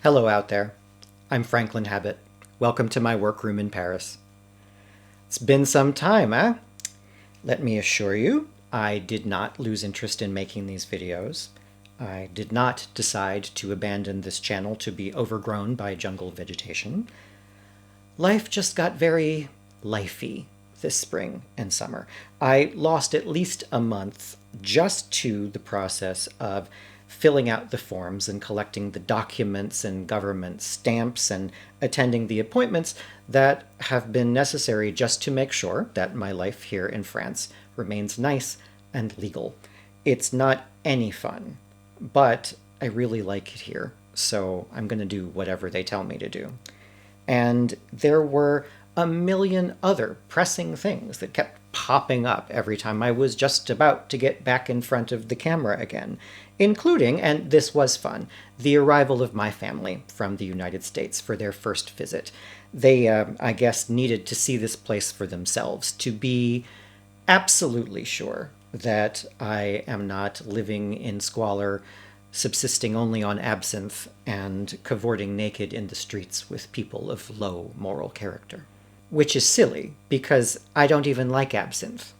Hello out there. I'm Franklin Habit. Welcome to my workroom in Paris. It's been some time, eh? Let me assure you, I did not lose interest in making these videos. I did not decide to abandon this channel to be overgrown by jungle vegetation. Life just got very lifey this spring and summer. I lost at least a month just to the process of filling out the forms and collecting the documents and government stamps and attending the appointments that have been necessary just to make sure that my life here in France remains nice and legal. It's not any fun, but I really like it here, so I'm going to do whatever they tell me to do. And there were a million other pressing things that kept popping up every time I was just about to get back in front of the camera again, including, and this was fun, the arrival of my family from the United States for their first visit. They, I guess, needed to see this place for themselves to be absolutely sure that I am not living in squalor, subsisting only on absinthe, and cavorting naked in the streets with people of low moral character. Which is silly, because I don't even like absinthe.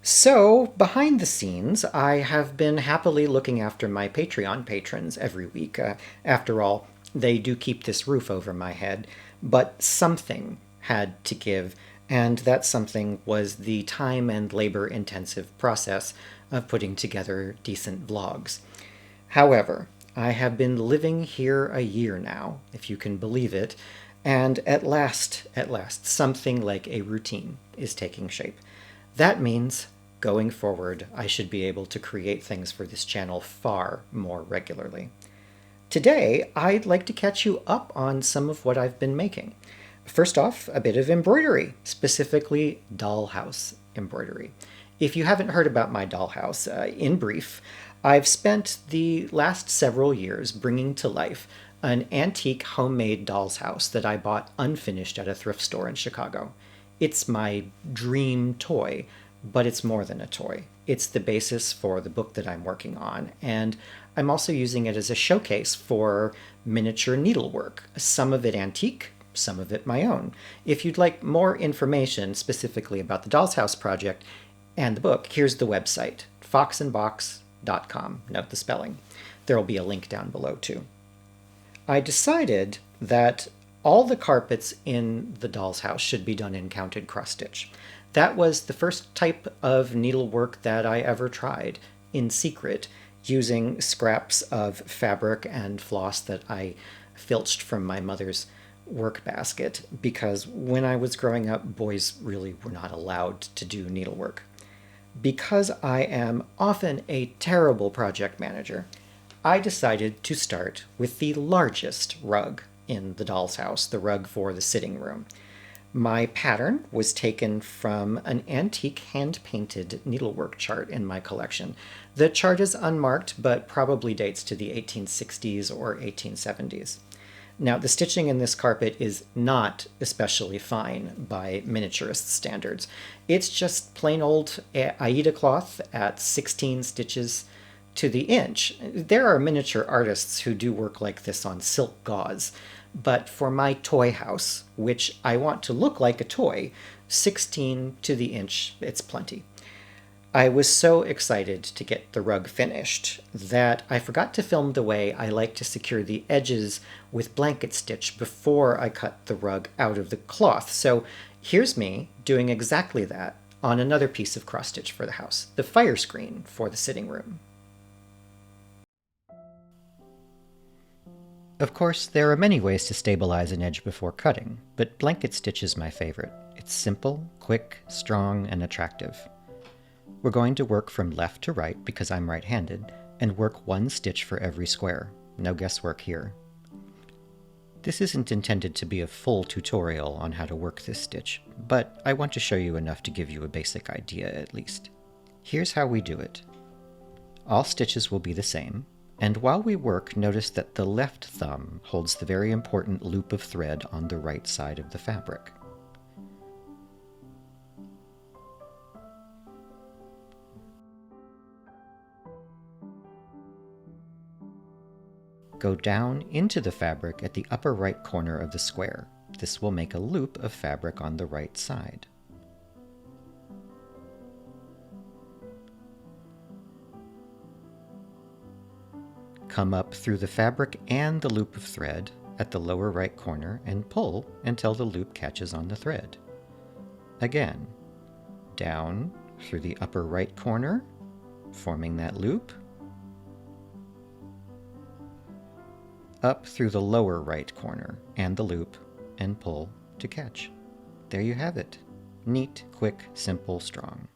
So, behind the scenes, I have been happily looking after my Patreon patrons every week. After all, they do keep this roof over my head, but something had to give, and that something was the time and labor-intensive process of putting together decent vlogs. However, I have been living here a year now, if you can believe it, and at last, something like a routine is taking shape. That means, going forward, I should be able to create things for this channel far more regularly. Today, I'd like to catch you up on some of what I've been making. First off, a bit of embroidery, specifically dollhouse embroidery. If you haven't heard about my dollhouse, in brief, I've spent the last several years bringing to life an antique homemade doll's house that I bought unfinished at a thrift store in Chicago. It's my dream toy, but it's more than a toy. It's the basis for the book that I'm working on, and I'm also using it as a showcase for miniature needlework, some of it antique, some of it my own. If you'd like more information specifically about the Doll's House project and the book, here's the website, foxandboxe.com. Note the spelling. There will be a link down below too. I decided that all the carpets in the doll's house should be done in counted cross stitch. That was the first type of needlework that I ever tried in secret, using scraps of fabric and floss that I filched from my mother's work basket, because when I was growing up, boys really were not allowed to do needlework. Because I am often a terrible project manager, I decided to start with the largest rug in the doll's house, the rug for the sitting room. My pattern was taken from an antique hand-painted needlework chart in my collection. The chart is unmarked, but probably dates to the 1860s or 1870s. Now, the stitching in this carpet is not especially fine by miniaturist standards. It's just plain old Aida cloth at 16 stitches to the inch. There are miniature artists who do work like this on silk gauze, but for my toy house, which I want to look like a toy, 16 to the inch, it's plenty. I was so excited to get the rug finished that I forgot to film the way I like to secure the edges with blanket stitch before I cut the rug out of the cloth. So here's me doing exactly that on another piece of cross stitch for the house, the fire screen for the sitting room. Of course, there are many ways to stabilize an edge before cutting, but blanket stitch is my favorite. It's simple, quick, strong, and attractive. We're going to work from left to right because I'm right-handed, and work one stitch for every square. No guesswork here. This isn't intended to be a full tutorial on how to work this stitch, but I want to show you enough to give you a basic idea at least. Here's how we do it. All stitches will be the same, and while we work, notice that the left thumb holds the very important loop of thread on the right side of the fabric. Go down into the fabric at the upper right corner of the square. This will make a loop of fabric on the right side. Come up through the fabric and the loop of thread at the lower right corner and pull until the loop catches on the thread. Again, down through the upper right corner, forming that loop, up through the lower right corner and the loop, and pull to catch. There you have it. Neat, quick, simple, strong.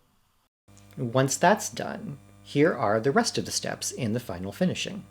Once that's done, here are the rest of the steps in the final finishing.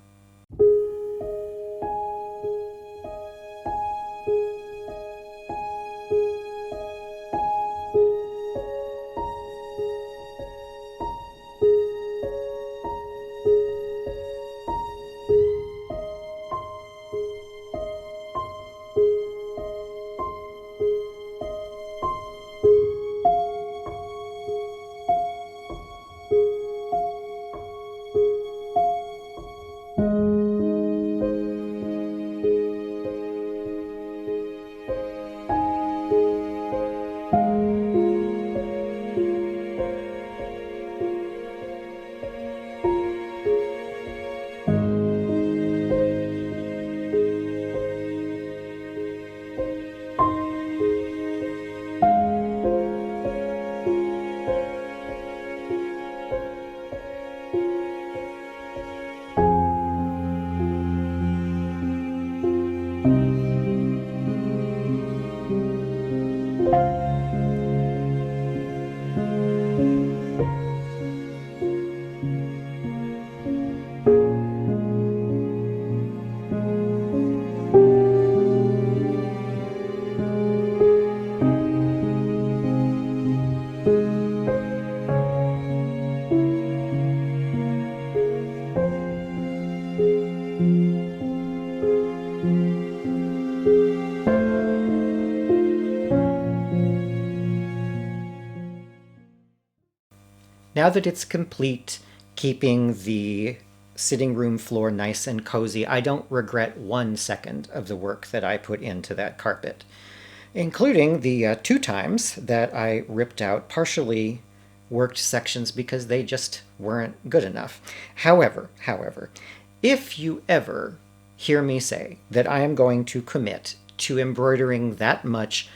Now that it's complete, keeping the sitting room floor nice and cozy, I don't regret 1 second of the work that I put into that carpet, including the 2 times that I ripped out partially worked sections because they just weren't good enough. However, if you ever hear me say that I am going to commit to embroidering that much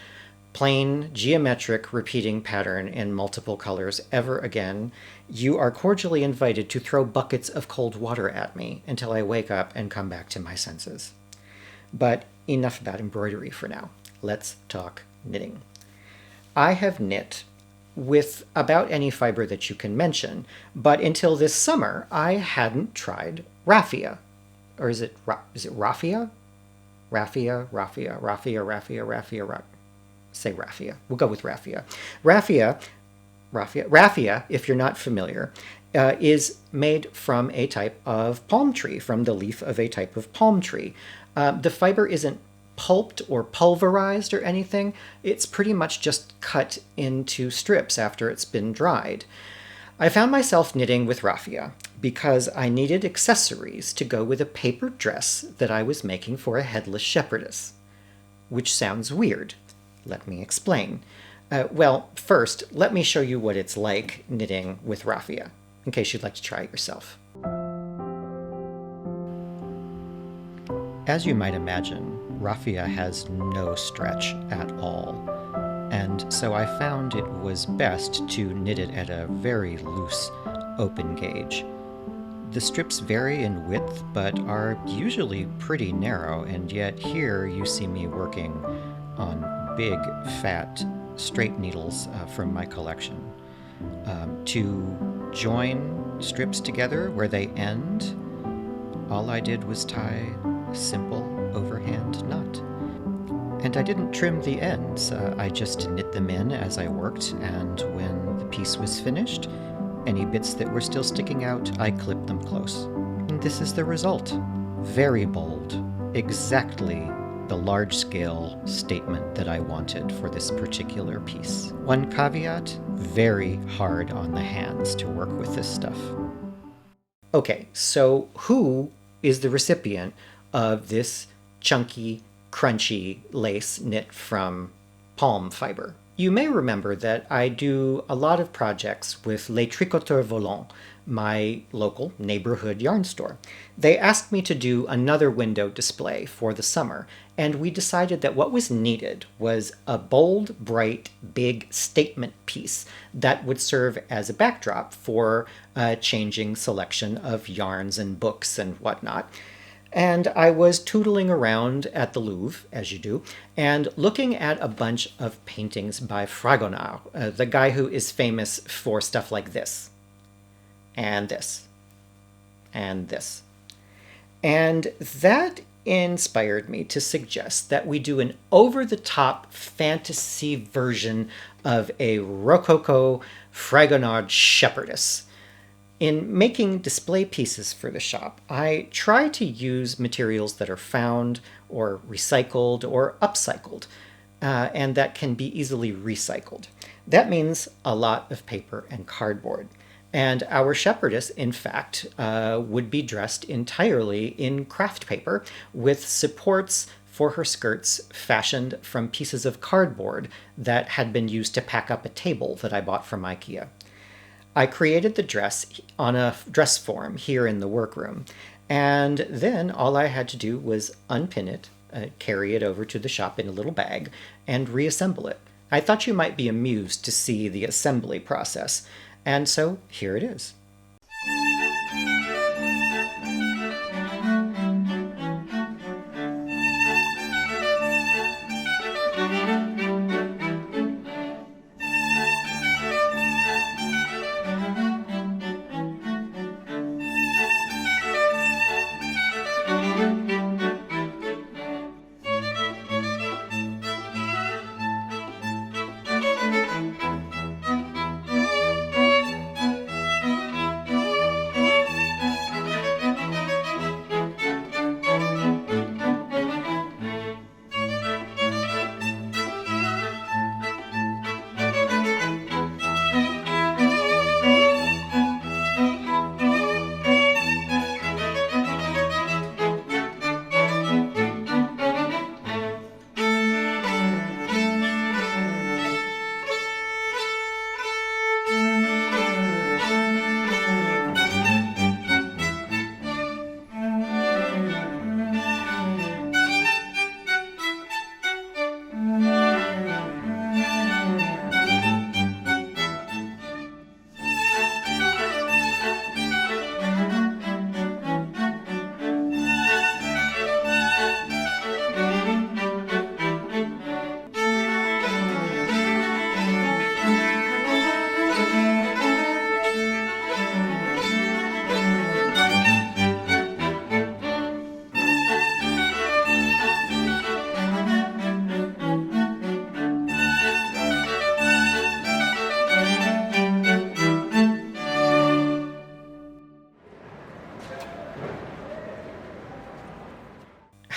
plain geometric repeating pattern in multiple colors ever again, you are cordially invited to throw buckets of cold water at me until I wake up and come back to my senses. But enough about embroidery for now. Let's talk knitting. I have knit with about any fiber that you can mention, but until this summer I hadn't tried raffia. Or is it raffia? Raffia. Say raffia. We'll go with raffia. Raffia, if you're not familiar, is made from a type of palm tree, from the leaf of a type of palm tree. The fiber isn't pulped or pulverized or anything. It's pretty much just cut into strips after it's been dried. I found myself knitting with raffia because I needed accessories to go with a paper dress that I was making for a headless shepherdess, which sounds weird. Let me explain. Well, first, let me show you what it's like knitting with raffia, in case you'd like to try it yourself. As you might imagine, raffia has no stretch at all, and so I found it was best to knit it at a very loose, open gauge. The strips vary in width, but are usually pretty narrow, and yet here you see me working on big, fat, straight needles from my collection. To join strips together where they end, all I did was tie a simple overhand knot. And I didn't trim the ends, I just knit them in as I worked, and when the piece was finished, any bits that were still sticking out, I clipped them close. And this is the result. Very bold, exactly the large-scale statement that I wanted for this particular piece. One caveat, very hard on the hands to work with this stuff. Okay, so who is the recipient of this chunky, crunchy lace knit from palm fiber. You may remember that I do a lot of projects with Les Tricoteurs Volants, my local neighborhood yarn store. They asked me to do another window display for the summer, and we decided that what was needed was a bold, bright, big statement piece that would serve as a backdrop for a changing selection of yarns and books and whatnot. And I was tootling around at the Louvre, as you do, and looking at a bunch of paintings by Fragonard, the guy who is famous for stuff like this, and this, and this. And that inspired me to suggest that we do an over-the-top fantasy version of a Rococo Fragonard shepherdess. In making display pieces for the shop, I try to use materials that are found or recycled or upcycled, and that can be easily recycled. That means a lot of paper and cardboard. And our shepherdess, in fact, would be dressed entirely in craft paper with supports for her skirts fashioned from pieces of cardboard that had been used to pack up a table that I bought from IKEA. I created the dress on a dress form here in the workroom, and then all I had to do was unpin it, carry it over to the shop in a little bag, and reassemble it. I thought you might be amused to see the assembly process, and so here it is.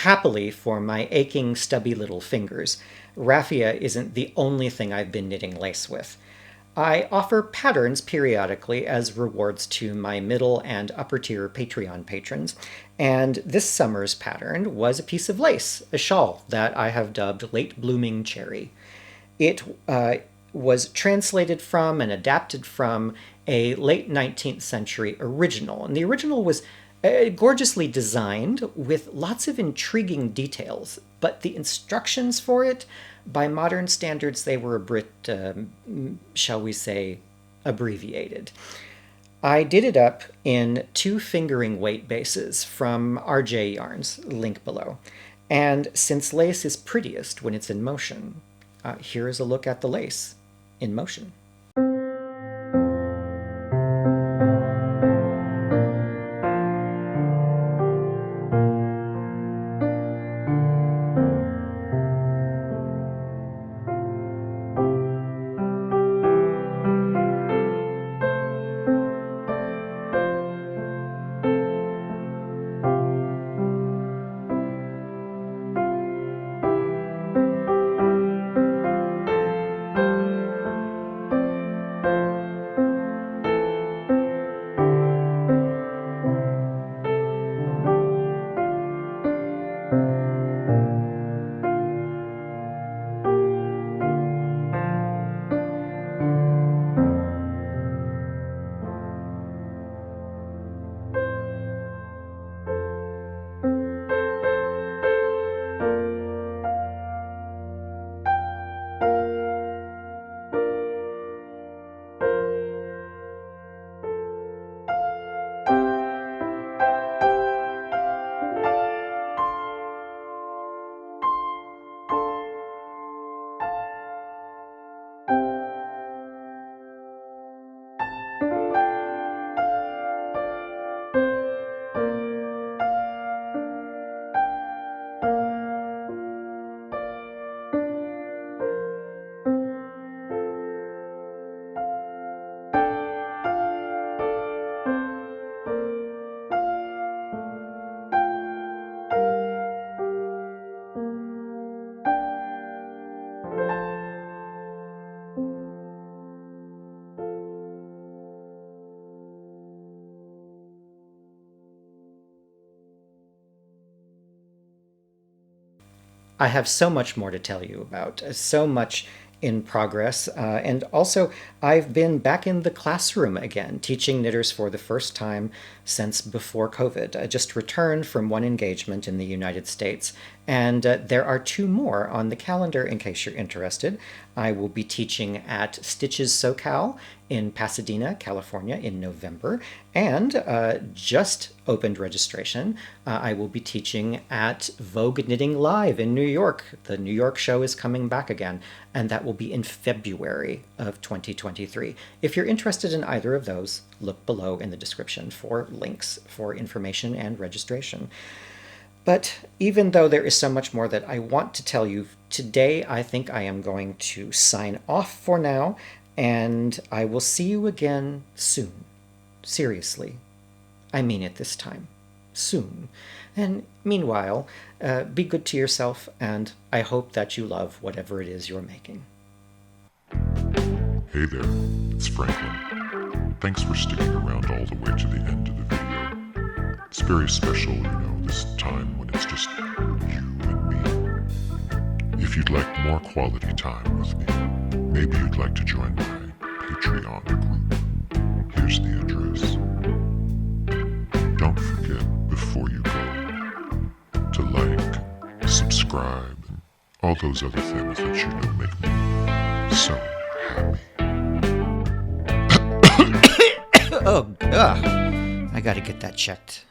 Happily for my aching, stubby little fingers, raffia isn't the only thing I've been knitting lace with. I offer patterns periodically as rewards to my middle and upper tier Patreon patrons, and this summer's pattern was a piece of lace, a shawl that I have dubbed Late Blooming Cherry. It was translated from and adapted from a late 19th century original, and the original was gorgeously designed with lots of intriguing details, but the instructions for it, by modern standards, they were a bit, shall we say, abbreviated. I did it up in 2 fingering weight bases from RJ Yarns, link below. And since lace is prettiest when it's in motion, here is a look at the lace in motion. I have so much more to tell you about, so much in progress. And also, I've been back in the classroom again, teaching knitters for the first time since before COVID. I just returned from one engagement in the United States, and there are two more on the calendar in case you're interested. I will be teaching at Stitches SoCal in Pasadena, California in November, and just opened registration. I will be teaching at Vogue Knitting Live in New York. The New York show is coming back again, and that will be in February of 2023. If you're interested in either of those, look below in the description for links for information and registration. But even though there is so much more that I want to tell you, today I think I am going to sign off for now, and I will see you again soon. Seriously. I mean it this time. Soon. And meanwhile, be good to yourself, and I hope that you love whatever it is you're making. Hey there, it's Franklin. Thanks for sticking around all the way to the end of the video. It's very special, this time when it's just you and me. If you'd like more quality time with me, maybe you'd like to join my Patreon group. Here's the address. Don't forget, before you go, to like, subscribe, and all those other things that you know make me so happy. Oh, ugh. I gotta get that checked.